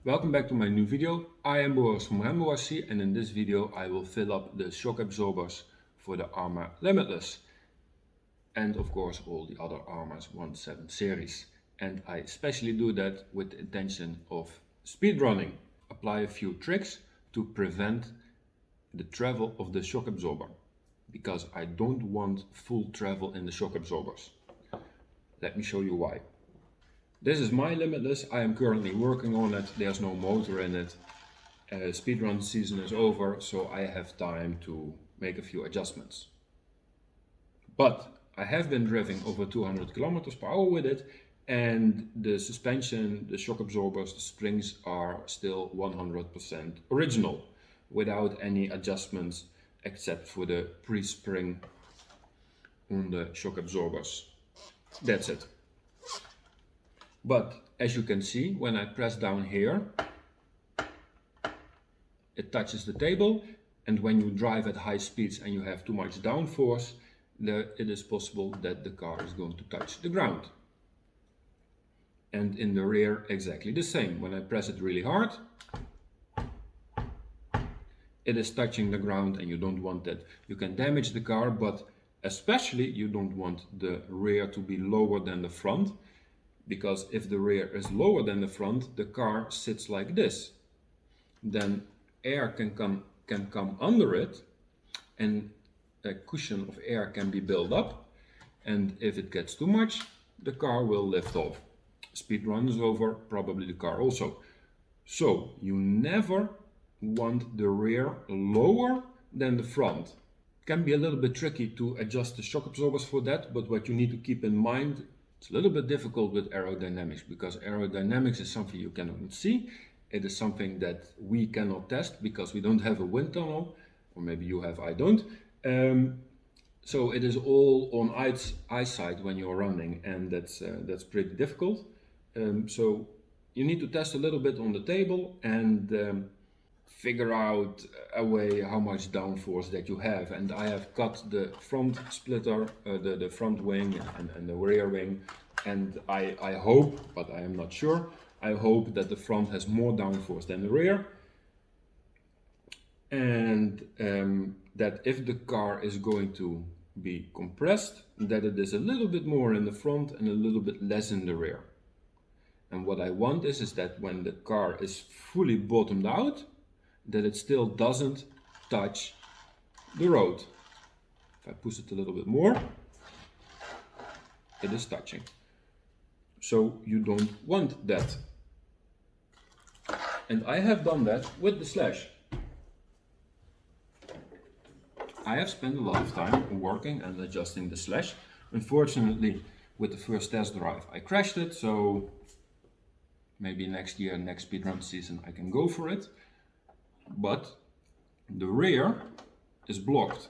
Welcome back to my new video. I am Boris from Rainbow RC, and in this video I will fill up the shock absorbers for the Arma Limitless and of course all the other Armas 1.7 series. And I especially do that with the intention of speedrunning. Apply a few tricks to prevent the travel of the shock absorber, because I don't want full travel in the shock absorbers. Let me show you why. This is my Limitless. I am currently working on it. There's no motor in it. Speedrun season is over, so I have time to make a few adjustments. But I have been driving over 200 kilometers per hour with it, and the suspension, the shock absorbers, the springs are still 100% original, without any adjustments except for the pre-spring on the shock absorbers. That's it. But as you can see, when I press down here, it touches the table, and when you drive at high speeds and you have too much downforce, it is possible that the car is going to touch the ground. And in the rear, exactly the same. When I press it really hard, it is touching the ground, and you don't want that. You can damage the car, but especially you don't want the rear to be lower than the front, because if the rear is lower than the front, the car sits like this. Then air can come under it, and a cushion of air can be built up, and if it gets too much, the car will lift off. Speedrun is over, probably the car also. So you never want the rear lower than the front. It can be a little bit tricky to adjust the shock absorbers for that, but what you need to keep in mind, it's a little bit difficult with aerodynamics, because aerodynamics is something you cannot see. It is something that we cannot test because we don't have a wind tunnel, or maybe you have, I don't. So it is all on eyesight when you're running, and that's pretty difficult. So you need to test a little bit on the table and figure out a way how much downforce that you have. And I have cut the front splitter, the front wing and the rear wing, and I hope, but I am not sure, I hope that the front has more downforce than the rear, and that if the car is going to be compressed, that it is a little bit more in the front and a little bit less in the rear. And what I want is that when the car is fully bottomed out, that it still doesn't touch the road. If I push it a little bit more, it is touching. So you don't want that. And I have done that with the Slash. I have spent a lot of time working and adjusting the Slash. Unfortunately, with the first test drive, I crashed it, so maybe next year, next speedrun season, I can go for it. But the rear is blocked,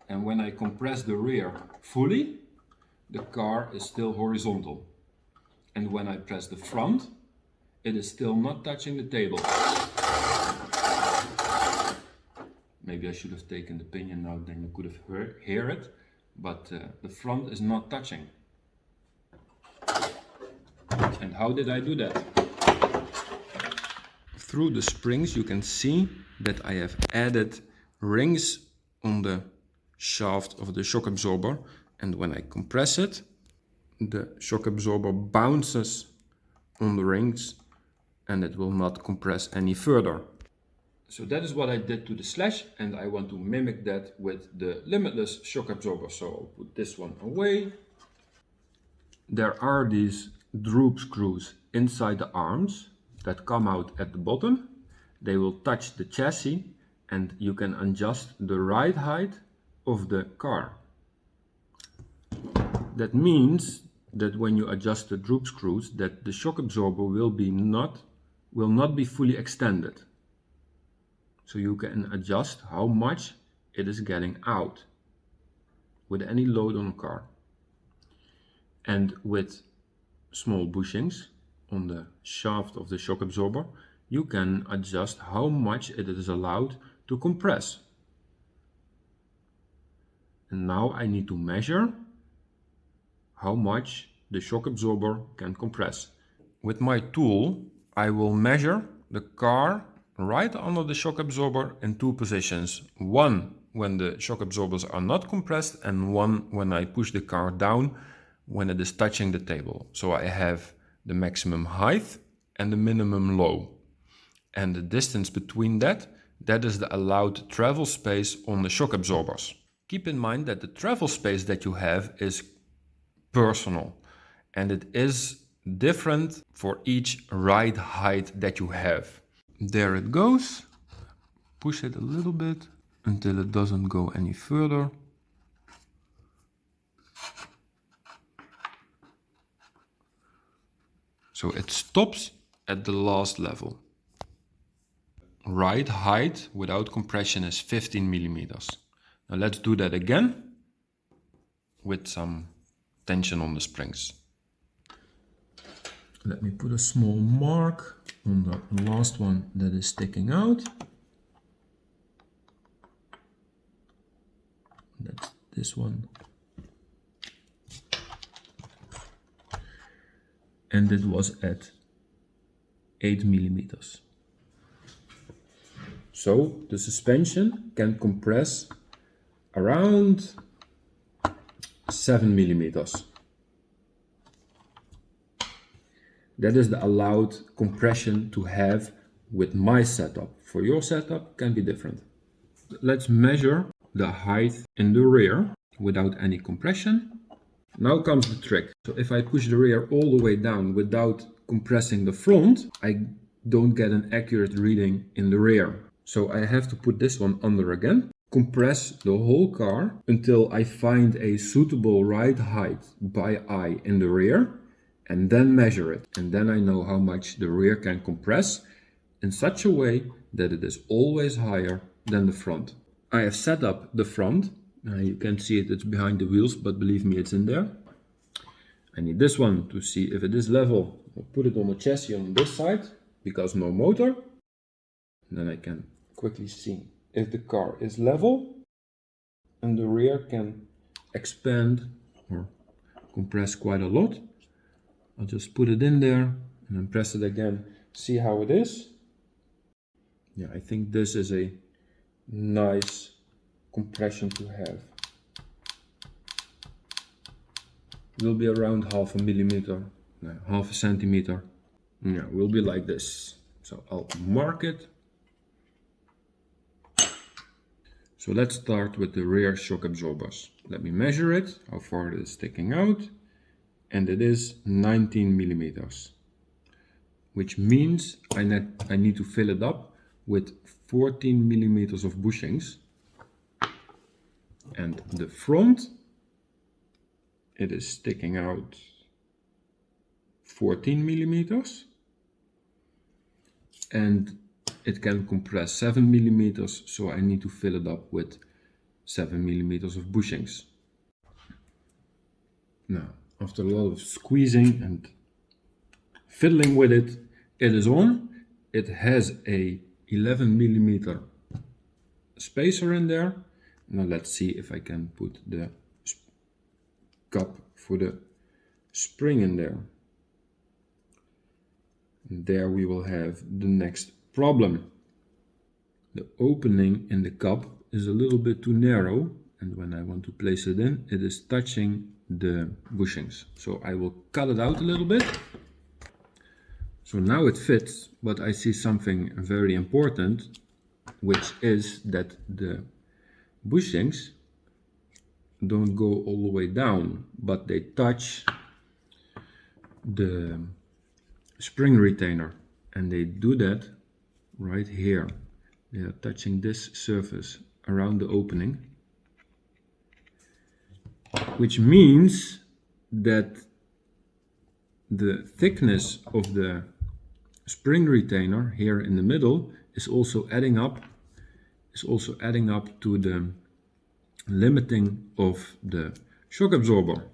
and when I compress the rear fully, the car is still horizontal, and when I press the front, it is still not touching the table. Maybe I should have taken the pinion out, then you could have heard it, but the front is not touching. And how did I do that? Through the springs you can see that I have added rings on the shaft of the shock absorber, and when I compress it, the shock absorber bounces on the rings and it will not compress any further. So that is what I did to the Slash, and I want to mimic that with the Limitless shock absorber. So I'll put this one away. There are these droop screws inside the arms that come out at the bottom. They will touch the chassis, and you can adjust the ride height of the car. That means that when you adjust the droop screws, that the shock absorber will not be fully extended. So you can adjust how much it is getting out with any load on a car. And with small bushings on the shaft of the shock absorber, you can adjust how much it is allowed to compress. And now I need to measure how much the shock absorber can compress. With my tool, I will measure the car right under the shock absorber in two positions. One when the shock absorbers are not compressed, and one when I push the car down when it is touching the table. So I have the maximum height and the minimum low. And the distance between that is the allowed travel space on the shock absorbers. Keep in mind that the travel space that you have is personal, and it is different for each ride height that you have. There it goes. Push it a little bit until it doesn't go any further. So it stops at the last level. Ride height without compression is 15 millimeters. Now let's do that again with some tension on the springs. Let me put a small mark on the last one that is sticking out. That's this one. And it was at 8 millimeters. So the suspension can compress around 7 millimeters. That is the allowed compression to have with my setup. For your setup, can be different. Let's measure the height in the rear without any compression. Now comes the trick. So if I push the rear all the way down without compressing the front, I don't get an accurate reading in the rear. So I have to put this one under again, compress the whole car until I find a suitable ride height by eye in the rear, and then measure it. And then I know how much the rear can compress in such a way that it is always higher than the front. I have set up the front. You can see it, it's behind the wheels, but believe me, it's in there. I need this one to see if it is level. I'll put it on the chassis on this side, because no motor. Then I can quickly see if the car is level, and the rear can expand or compress quite a lot. I'll just put it in there and then press it again. See how it is. Yeah, I think this is a nice compression to have. It will be around half a millimeter, no, half a centimeter. Yeah, it will be like this. So I'll mark it. So let's start with the rear shock absorbers. Let me measure it, how far it is sticking out. And it is 19 millimeters, which means I need to fill it up with 14 millimeters of bushings. And the front, it is sticking out 14 millimeters, and it can compress 7 millimeters, so I need to fill it up with 7 millimeters of bushings. Now, after a lot of squeezing and fiddling with it, it is on. It has a 11 millimeter spacer in there. Now let's see if I can put the cup for the spring in there. And there we will have the next problem. The opening in the cup is a little bit too narrow, and when I want to place it in, it is touching the bushings. So I will cut it out a little bit. So now it fits, but I see something very important, which is that the bushings don't go all the way down, but they touch the spring retainer, and they do that right here. They are touching this surface around the opening, which means that the thickness of the spring retainer here in the middle is also adding up to the limiting of the shock absorber.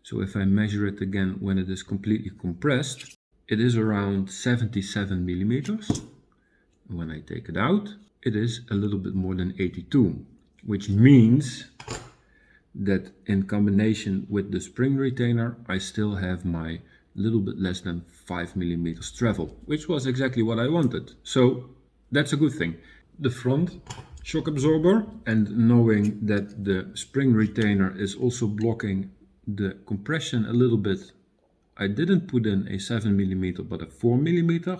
So if I measure it again when it is completely compressed, it is around 77 millimeters. When I take it out, it is a little bit more than 82, which means that in combination with the spring retainer, I still have my a little bit less than 5 millimeters travel, which was exactly what I wanted. So that's a good thing. The front shock absorber, and knowing that the spring retainer is also blocking the compression a little bit, I didn't put in a 7 millimeter but a 4 millimeter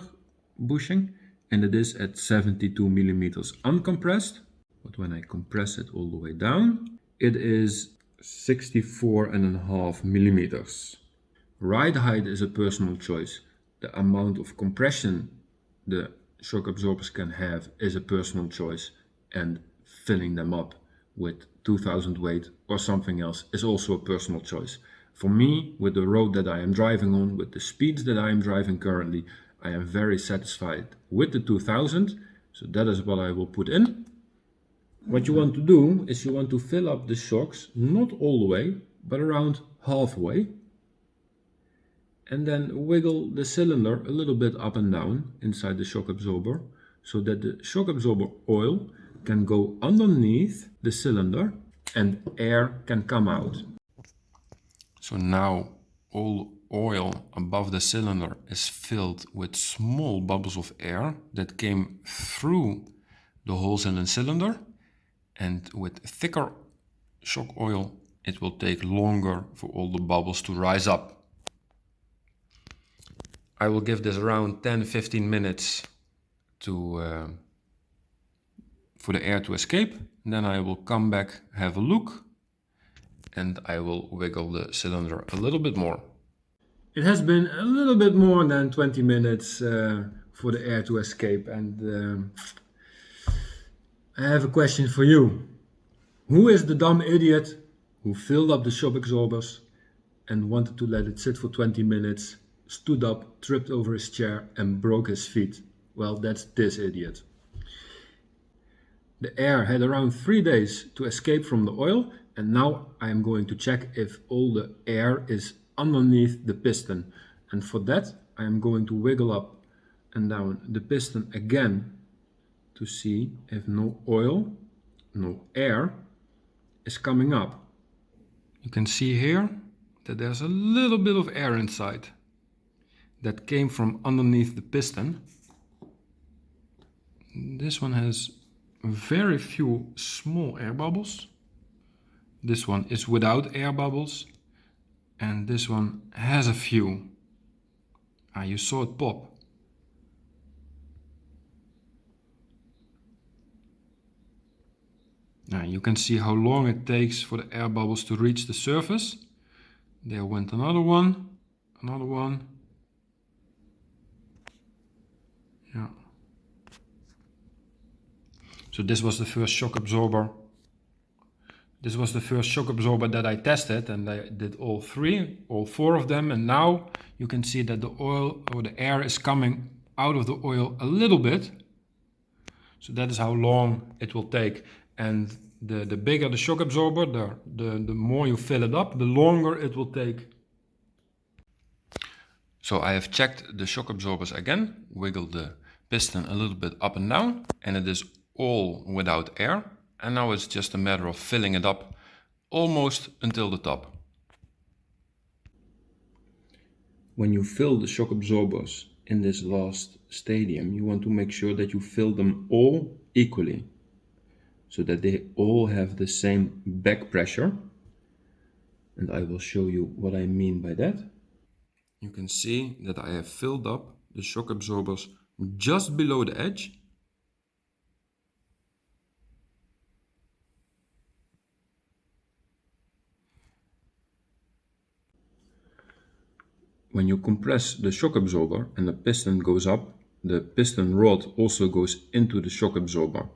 bushing, and it is at 72 millimeters uncompressed. But when I compress it all the way down, it is 64.5 millimeters. Ride height is a personal choice. The amount of compression the shock absorbers can have is a personal choice, and filling them up with 2000 weight or something else is also a personal choice. For me, with the road that I am driving on, with the speeds that I am driving currently, I am very satisfied with the 2000, so that is what I will put in. What you want to do is you want to fill up the shocks, not all the way, but around halfway. And then wiggle the cylinder a little bit up and down inside the shock absorber, so that the shock absorber oil can go underneath the cylinder and air can come out. So now all oil above the cylinder is filled with small bubbles of air that came through the holes in the cylinder, and with thicker shock oil it will take longer for all the bubbles to rise up. I will give this around 10-15 minutes for the air to escape. Then I will come back, have a look, and I will wiggle the cylinder a little bit more. It has been a little bit more than 20 minutes for the air to escape, and I have a question for you. Who is the dumb idiot who filled up the shock absorbers and wanted to let it sit for 20 minutes, stood up, tripped over his chair and broke his feet? Well, that's this idiot. The air had around 3 days to escape from the oil, and now I am going to check if all the air is underneath the piston. And for that I am going to wiggle up and down the piston again to see if no oil, no air is coming up. You can see here that there's a little bit of air inside that came from underneath the piston. This one has very few small air bubbles. This one is without air bubbles, and this one has a few. You saw it pop. Now you can see how long it takes for the air bubbles to reach the surface. There went another one, another one. Yeah. So this was the first shock absorber. This was the first shock absorber that I tested, and I did all four of them, and now you can see that the oil or the air is coming out of the oil a little bit. So that is how long it will take. And the bigger the shock absorber, the more you fill it up, the longer it will take. So I have checked the shock absorbers again, wiggled the piston a little bit up and down, and it is all without air. And now it's just a matter of filling it up almost until the top. When you fill the shock absorbers in this last stadium, you want to make sure that you fill them all equally, so that they all have the same back pressure. And I will show you what I mean by that. You can see that I have filled up the shock absorbers just below the edge. When you compress the shock absorber and the piston goes up, the piston rod also goes into the shock absorber,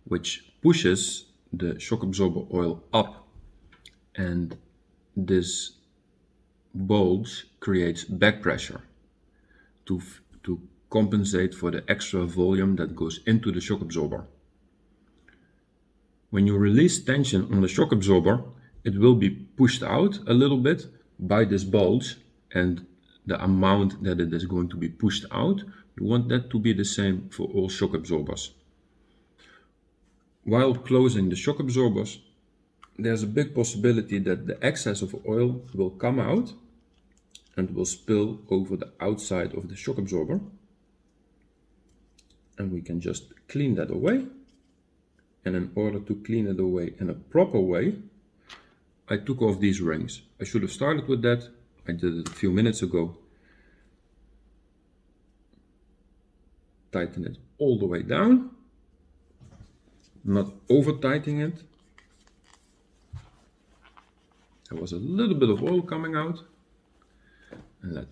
which pushes the shock absorber oil up, and this bulge creates back pressure to compensate for the extra volume that goes into the shock absorber. When you release tension on the shock absorber, it will be pushed out a little bit by this bulge, and the amount that it is going to be pushed out, you want that to be the same for all shock absorbers. While closing the shock absorbers, there's a big possibility that the excess of oil will come out and will spill over the outside of the shock absorber. And we can just clean that away. And in order to clean it away in a proper way, I took off these rings. I should have started with that. I did it a few minutes ago. Tighten it all the way down, not over tightening it. There was a little bit of oil coming out. And let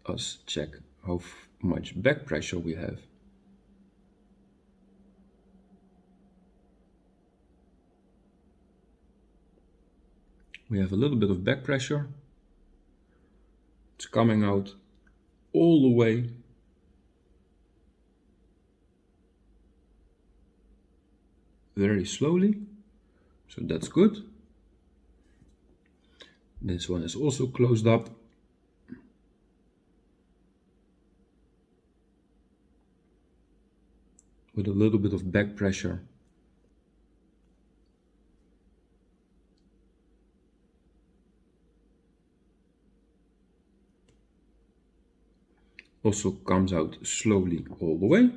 us check how much back pressure we have. We have a little bit of back pressure. It's coming out all the way. Very slowly, so that's good. This one is also closed up. With a little bit of back pressure. Also comes out slowly all the way.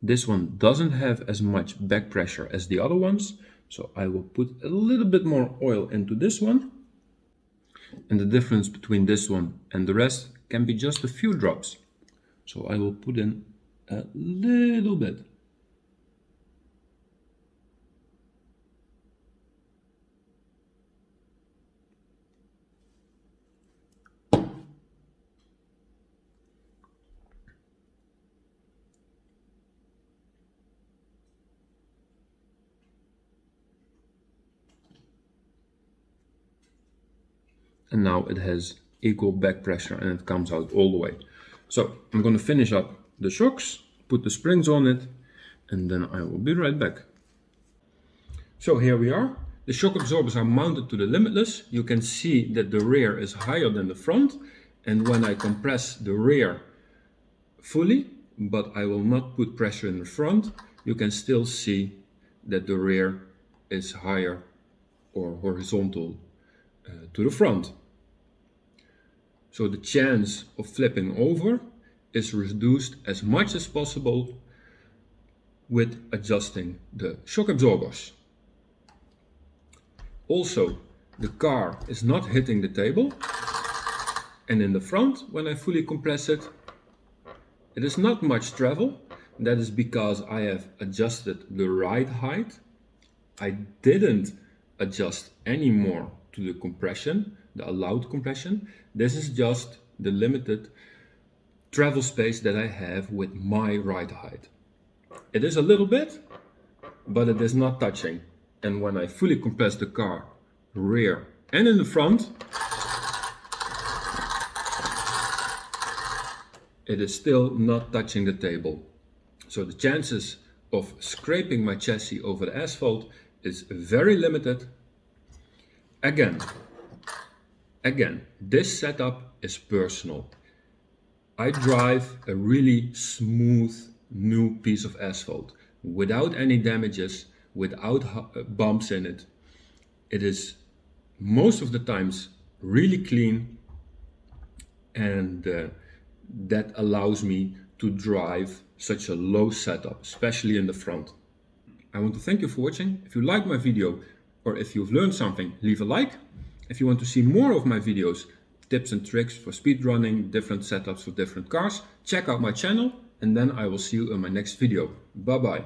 This one doesn't have as much back pressure as the other ones, so I will put a little bit more oil into this one. And the difference between this one and the rest can be just a few drops. So I will put in a little bit. And now it has equal back pressure and it comes out all the way. So I'm going to finish up the shocks, put the springs on it, and then I will be right back. So here we are. The shock absorbers are mounted to the limitless. You can see that the rear is higher than the front, and when I compress the rear fully, but I will not put pressure in the front, you can still see that the rear is higher or horizontal to the front. So the chance of flipping over is reduced as much as possible with adjusting the shock absorbers. Also, the car is not hitting the table, and in the front, when I fully compress it, it is not much travel. That is because I have adjusted the ride height. I didn't adjust any more to the compression, the allowed compression. This is just the limited travel space that I have with my ride height. It is a little bit, but it is not touching. And when I fully compress the car, rear and in the front, it is still not touching the table. So the chances of scraping my chassis over the asphalt is very limited. Again, this setup is personal. I drive a really smooth new piece of asphalt without any damages, without bumps in it. It is most of the times really clean, and that allows me to drive such a low setup, especially in the front. I want to thank you for watching. If you like my video or if you've learned something, leave a like. If you want to see more of my videos, tips and tricks for speedrunning, different setups for different cars, check out my channel, and then I will see you in my next video. Bye bye.